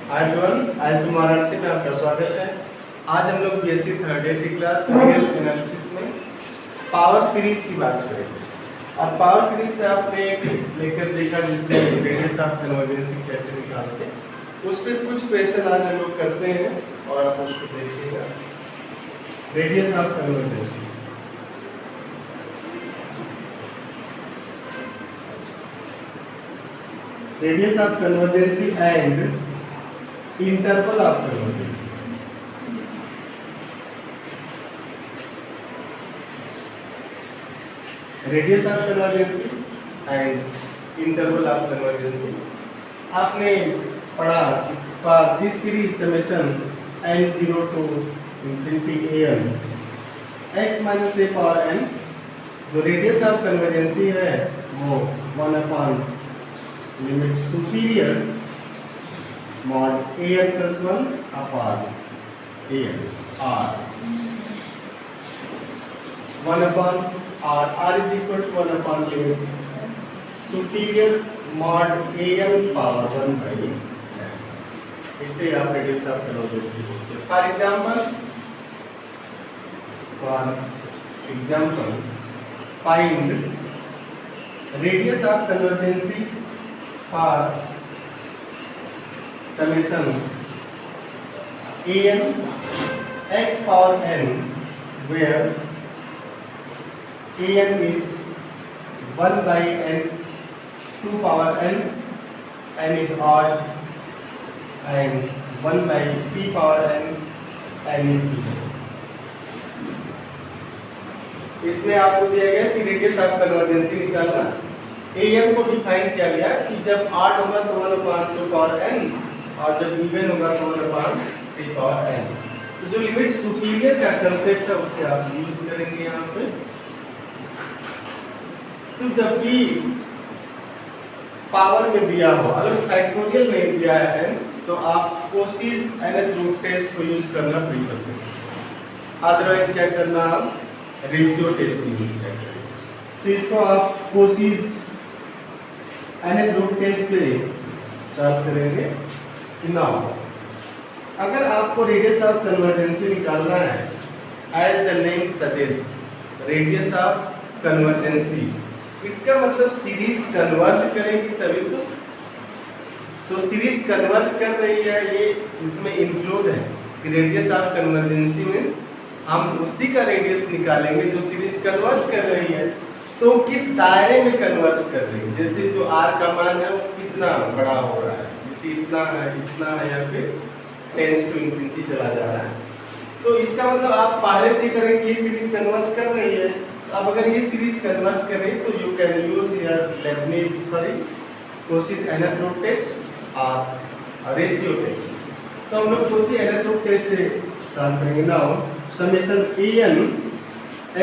Hi everyone, ISM Varanasi में आपका स्वागत है। आज हम लोग बीएससी थर्ड ईयर की क्लास रियल एनालिसिस में पावर सीरीज की बात करेंगे। अब पावर सीरीज में आपने एक लेक्चर देखा जिसमें रेडियस ऑफ कन्वर्जेंसी कैसे निकालते हैं, उस पर कुछ क्वेश्चन आज हम लोग करते हैं और आप उसको देखिएगा। Radius of convergence, radius of convergence and interval of convergence. Radius of convergence and interval of convergence. आपने पढ़ा for this series summation n0 to infinity an x minus a power n, जो रेडियस ऑफ कन्वर्जेंसी है वो 1/limit superior mod an plus 1 upon an r 1/r is equal to 1/limit superior mod an power 1 by n. इसे आप radius of convergence बोलते हैं। For example find radius of convergence for summation an x power n, where an is 1 by n 2 power n is odd, and 1 by p power n is even. इसमें आपको दिया गया कि radius of convergence निकालना। an को define किया गया कि जब odd होगा तो 1/2 power n और जब इवन होगा तो 1/3 पावर n। तो जो लिमिट सुपीरियर का कंसेप्ट है उसे आप यूज करेंगे यहाँ पे। तो जब भी पावर में दिया हो, अगर फैक्टोरियल में दिया है n, तो आप कोशिश nth रूट टेस्ट को यूज करना प्रीफर करें। अदरवाइज क्या करना, आप रेशियो टेस्ट यूज करेंगे। तो इसको आप कोशिश nth रूट टेस्ट से प्राप्त करेंगे। नाउ अगर आपको रेडियस ऑफ कन्वर्जेंसी निकालना है, as the name suggest radius of convergence, इसका मतलब सीरीज कन्वर्ज करेगी तभी तो सीरीज कन्वर्ज कर रही है, ये इसमें इंक्लूड है कि रेडियस ऑफ कन्वर्जेंसी मीन्स हम उसी का रेडियस निकालेंगे जो सीरीज कन्वर्ज कर रही है। तो किस दायरे में कन्वर्ज कर रही है, जैसे जो r का मान है वो कितना बड़ा हो रहा है, इतना है या फिर टेंस टू इंफिनिटी चला जा रहा है। तो इसका मतलब आप पहले से करें कि ये सीरीज कन्वर्ज कर रही है। तो अब अगर ये सीरीज कन्वर्ज कर रही है तो you can use here Lebanese कोशिश nth रूट टेस्ट और रेशियो टेस्ट। तो हम लोग कोशिश nth रूट टेस्ट से सॉल्व करेंगे। Now summation an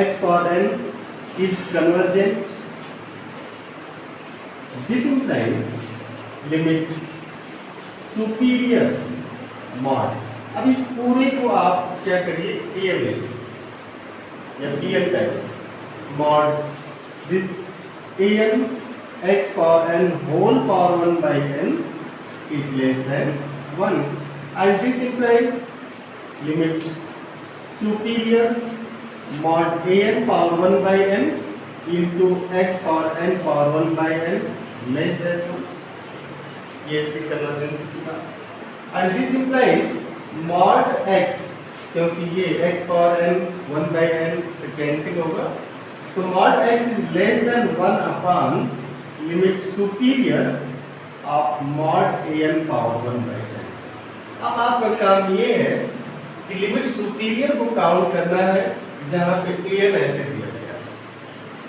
x power n is convergent, this implies limit superior mod. अब इस पूरे को आप क्या करिए, ए में या B S types mod this an x power n whole power 1 by n is less than 1, and this implies limit superior mod an power 1 by n into x power n power 1 by n less than 1। ये इसकी कन्वर्जेंसी की बात। And this implies mod x, क्योंकि ये x power n 1 by n से cancel होगा, तो mod x is less than 1 upon limit superior of mod an power 1 by n। अब आपका काम ये है कि लिमिट सुपीरियर को काउंट करना है जहाँ पे an ऐसे दिया गया है,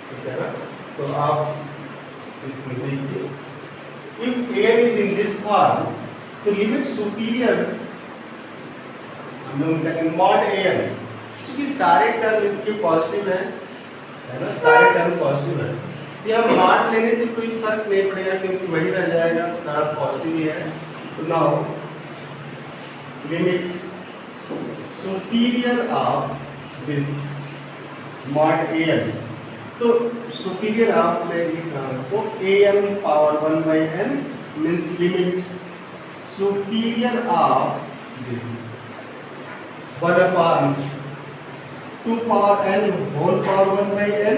ठीक है ना। तो आप इसमें देखिए, if an is in this form, तो limit superior mod an, क्योंकि सारे टर्म इसके पॉजिटिव है ना, सारे टर्म पॉजिटिव है, ये हम मॉड लेने से कोई फर्क नहीं पड़ेगा क्योंकि वही रह जाएगा, सारा पॉजिटिव ही है। तो now limit superior of this mod an, तो सुपीरियर आपने लिखा इसको an power 1 by n means limit superior of this 1 upon 2 power n whole power 1 by n,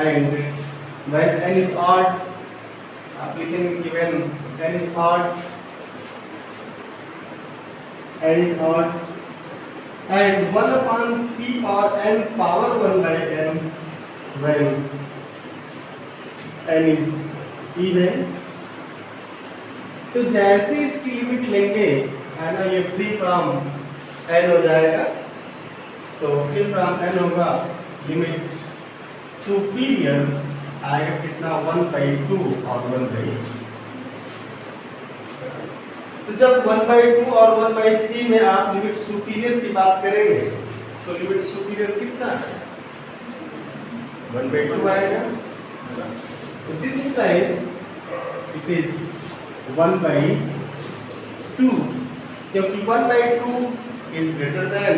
and when n is odd, applicant given n is odd, and 1 upon 3 power n power 1 by n when n is even। तो जैसे इसकी limit लेंगे है ना, ये free from n हो जाएगा, तो फ्री फ्रॉम n होगा लिमिट सुपीरियर आएगा कितना 1/2 और 1/3। तो जब 1/2 और 1/3 में आप लिमिट सुपीरियर की बात करेंगे तो लिमिट सुपीरियर कितना है 1/2 आएगा। तो दिस इंप्लाइज इट इज 1/2, क्योंकि 1/2 इज ग्रेटर देन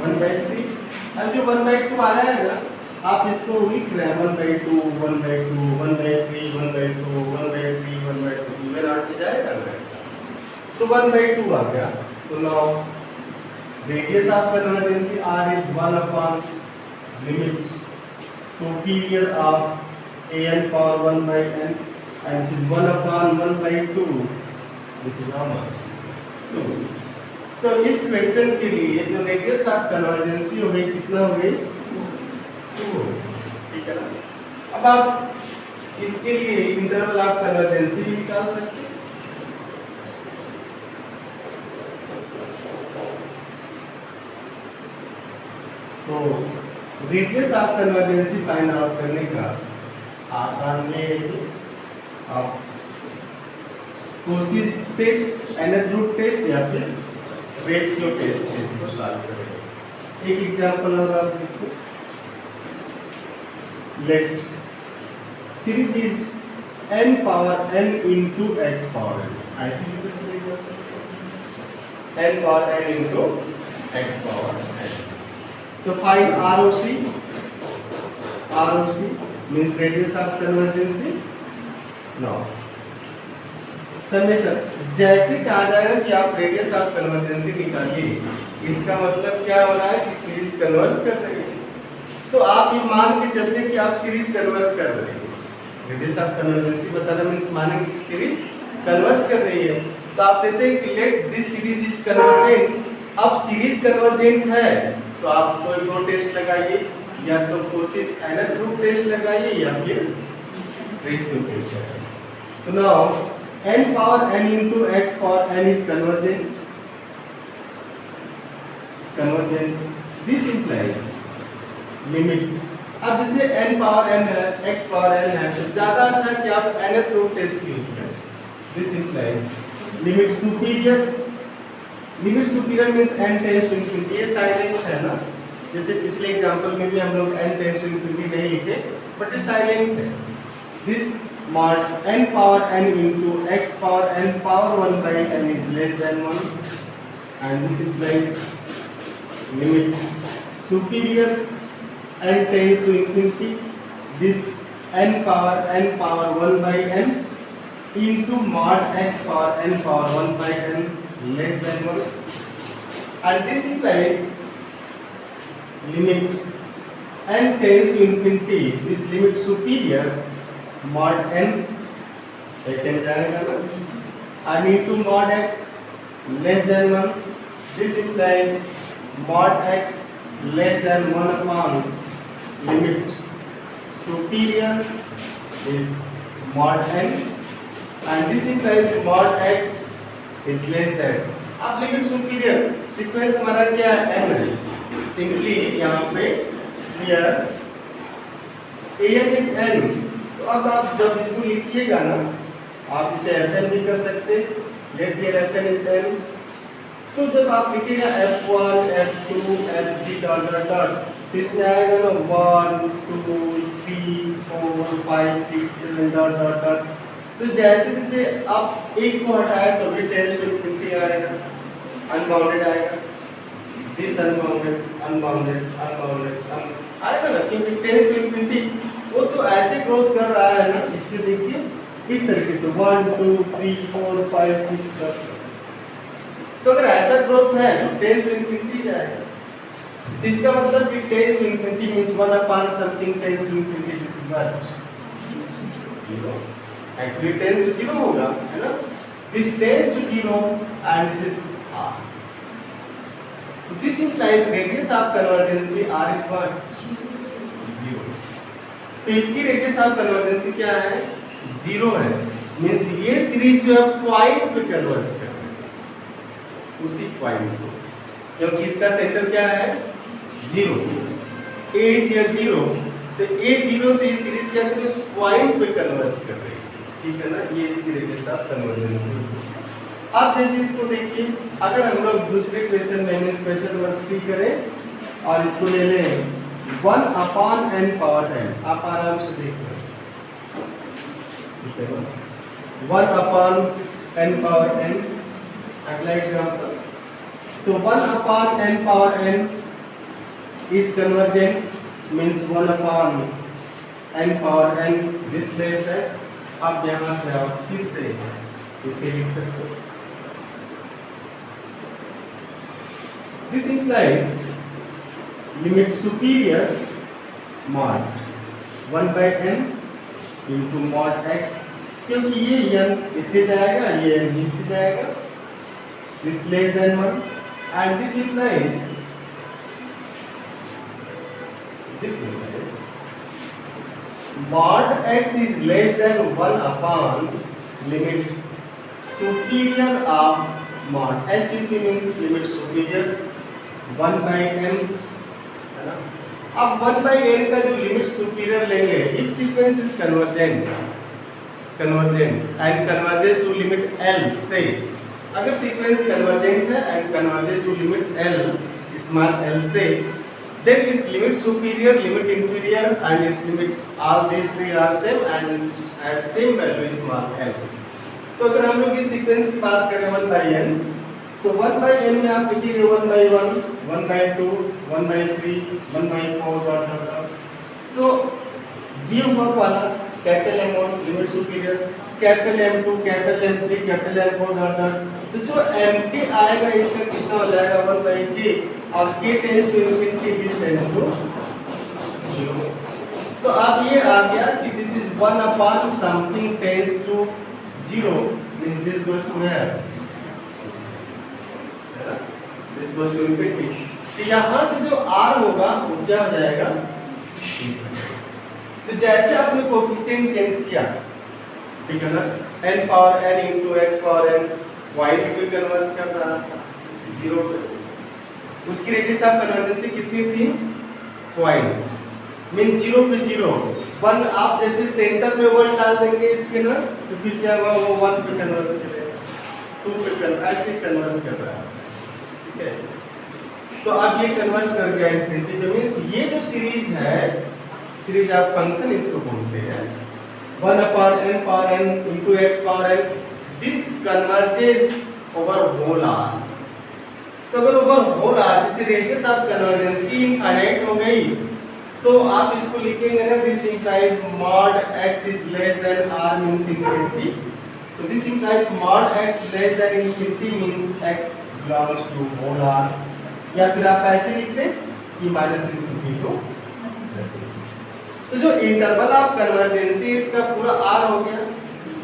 1/3। अब जो 1/2 आया है ना, आप इसको लिख रहे हैं 1/2 1/2 1/3 1/2 1/3 1/2 इवन आगे जाएगा ना ऐसा, तो 1/2 आ गया। तो now radius of convergence r is 1 upon limit superior of an power 1 by n, and this is 1 upon 1/2, this is how much 2। तो इस क्वेश्चन के लिए जो रेडियस ऑफ कन्वर्जेंसी हो गई कितना हो गई 2, ठीक है ना। अब आप इसके लिए इंटरवल ऑफ कन्वर्जेंसी भी निकाल सकते हैं। तो रेडियस ऑफ कन्वर्जेंसी फाइंड आउट करने का आसान वे है कि आप कोशिश टेस्ट, एनथ रूट टेस्ट या फिर रेशियो टेस्ट से इसको सॉल्व करेंगे। एक एग्जांपल और आप देखो, let series is n power n into x power n, ऐसी भी तो सीरीज हो सकती है n power n into x power n। तो find ROC means radius of convergency। now summation जैसे कहा जाएगा कि आप रेडियस ऑफ कन्वर्जेंसी निकालिए, इसका मतलब क्या हो रहा है कि सीरीज कन्वर्ज कर रही है। तो आप ये मान के चलते कि आप सीरीज कन्वर्ज कर रहे हैं, रेडियस ऑफ कन्वर्जेंसी बताना मींस मानेंगे कि सीरीज कन्वर्ज कर रही है। तो आप देते हैं कि let this series is convergent. अब सीरीज कन्वर्जेंट है तो आप कोई दो टेस्ट लगाइए, या तो कोशिश nth रूट टेस्ट लगाइए या फिर रेशियो टेस्ट लगाइए। तो now n power n into x power n is convergent। this implies limit, अब जैसे n पावर n है x पावर n है, तो ज्यादा अच्छा कि आप nth रूट टेस्ट यूज करें। this implies limit superior means n tends to infinity. ये साइलेंट है ना, जैसे पिछले एग्जांपल में भी हम लोग n टेंड्स टू इंफिनिटी नहीं लिखे, बट ये साइलेंट है। This mod n power n into x power n power 1 by n is less than 1, and this implies limit superior n tends to infinity this n power 1 by n into mod x power n power 1 by n less than 1, and this implies limit n tends to infinity this limit superior mod n taken जाएगा ना, and into mod x less than 1, this implies mod x less than 1 upon limit superior is mod n, and this implies mod x is less than। अब limit superior sequence हमारा क्या है n है, simply यहाँ पे here an is n। तो अब आप जब इसको लिखिएगा ना, आप इसे fn भी कर सकते, let here fn is n। तो जब आप लिखिएगा f1 f2 f3 dot dot dot, इसमें आएगा ना 1 2 3 4 5 6 7 डॉट डॉट डॉट। तो जैसे जैसे आप एक को हटाए तो भी टेंस टू इंफिनिटी आएगा, अनबाउंडेड आएगा, दिस अनबाउंडेड अनबाउंडेड आएगा ना, क्योंकि टेंस टू इंफिनिटी वो तो ऐसे ग्रोथ कर रहा है ना। इसके देखिए इस तरीके से 1 2 3 4 5 6 7, तो अगर ऐसा ग्रोथ है तो टेंस टू इन्फिनिटी जाएगा। तो इसका मतलब कि tends to infinity means 1 upon something tends to infinity, this is what 0। Actually tends to 0 होगा, है ना। This tends to 0 and this is r। This implies radius of convergence r is what 0। तो इसकी रेडियस ऑफ कन्वर्जेंसी क्या है 0 है। Means ये series जो है पॉइंट पे कन्वर्ज कर रहा है, उसी पॉइंट को, क्योंकि इसका सेंटर क्या है 0, a इज हियर 0, तो a 0, तो ये सीरीज क्या कर रही है उस पॉइंट पे कन्वर्ज कर रही है, ठीक है ना। ये इसकी रेडियस ऑफ कन्वर्जेंसी। अब जैसे इसको देखिए, अगर हम लोग दूसरे क्वेश्चन में इस क्वेश्चन नंबर 3 करें और इसको ले लें 1 अपॉन n पावर n, आप आराम से देख लो, ठीक है ना। 1 अपॉन n पावर n, अगला एग्जांपल, तो 1 upon n power n is convergent means 1 upon n power n this less है। अब यहाँ से आप फिर से इसे लिख सकते हो। This implies limit superior mod 1 by n into mod x, क्योंकि ये n इससे जाएगा, ये n इससे जाएगा, this less than 1, and this implies mod x is less than 1 upon limit superior of mod, SUP means limit superior 1 by n, है ना। अब 1 by n का जो लिमिट सुपीरियर लेंगे, if sequence is convergent and converges to limit L, से अगर sequence convergent है and converges to limit L, small l से, then its limit superior, limit inferior and its limit, all these three are same and have same value small l। तो अगर हम लोग इस sequence की बात करें 1 by n, तो 1 by n में आप लिखिए 1 by 1, 1 by 2, 1 by 3, 1 by 4 dot dot dot. तो ये वर्क वाला capital M1 limit superior, capital M2, capital M3, capital M4 dot dot. तो जो mk आएगा इसका कितना हो जाएगा 1 by k, और k tends to infinity, this tends to 0। तो अब ये आ गया कि this is 1 upon something tends to 0, means this goes to where, this goes to infinity. तो यहाँ से जो r होगा वो क्या हो जाएगा, तो जैसे आपने कोएफिशिएंट चेंज किया, ठीक है ना, n power n into x power n point पे कन्वर्ज कर रहा था 0 पे, उसकी रेडियस ऑफ कन्वर्जेंसी कितनी थी पॉइंट, मींस 0 पे 0 1। आप जैसे सेंटर में 1 डाल देंगे इसके ना, तो फिर क्या होगा वो 1 पे कन्वर्ज करेगा, 2 पे कन्वर्ज, ऐसे कन्वर्ज कर रहा है, ठीक है। तो अब ये कन्वर्ज कर गया इन्फिनिटी पे, मींस ये जो सीरीज है, सीरीज ऑफ फंक्शन इसको बोलते हैं 1 upon n power n into x power n, this converges over whole r। तो अगर ओवर होल r, जैसे रेडियस ऑफ कन्वर्जेंसी इनफाइनाइट हो गई, तो आप इसको लिखेंगे ना, this implies mod x is less than r means infinity। तो this implies mod x less than infinity means x belongs to whole r, या फिर आप ऐसे लिखते कि माइनस इन्फिनिटी टू। तो जो इंटरवल ऑफ कन्वर्जेंसी इसका पूरा r हो गया,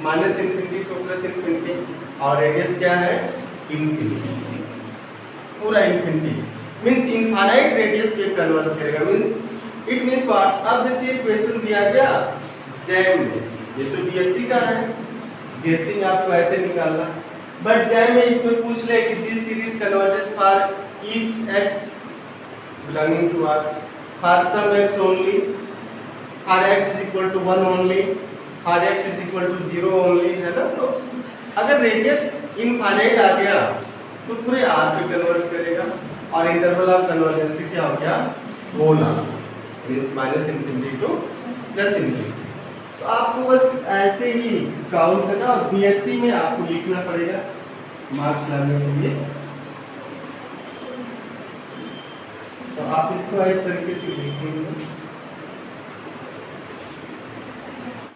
minus infinity to plus infinity, और रेडियस क्या है इन्फिनिटी, पूरा इन्फिनिटी, मींस इनफाइनाइट रेडियस पे कन्वर्ज करेगा, मींस इट मींस व्हाट। अब जैसे क्वेश्चन दिया गया जैम में, ये तो बीएससी का है, बीएससी में आपको ऐसे निकालना, बट जैम में इसमें पूछ ले कि this series converges for each x belonging to r, for some x only, for x is equal to 1 only, for x is equal to 0 only, है ना। तो अगर रेडियस इनफाइनाइट आ गया तो पूरे r पे कन्वर्ज करेगा, और इंटरवल ऑफ कन्वर्जेंसी क्या हो गया whole r, means minus infinity to plus infinity. तो आपको बस ऐसे ही काउंट करना, और बीएससी में आपको लिखना पड़ेगा मार्क्स लाने के लिए। तो आप इसको इस तरीके से लिखेंगे।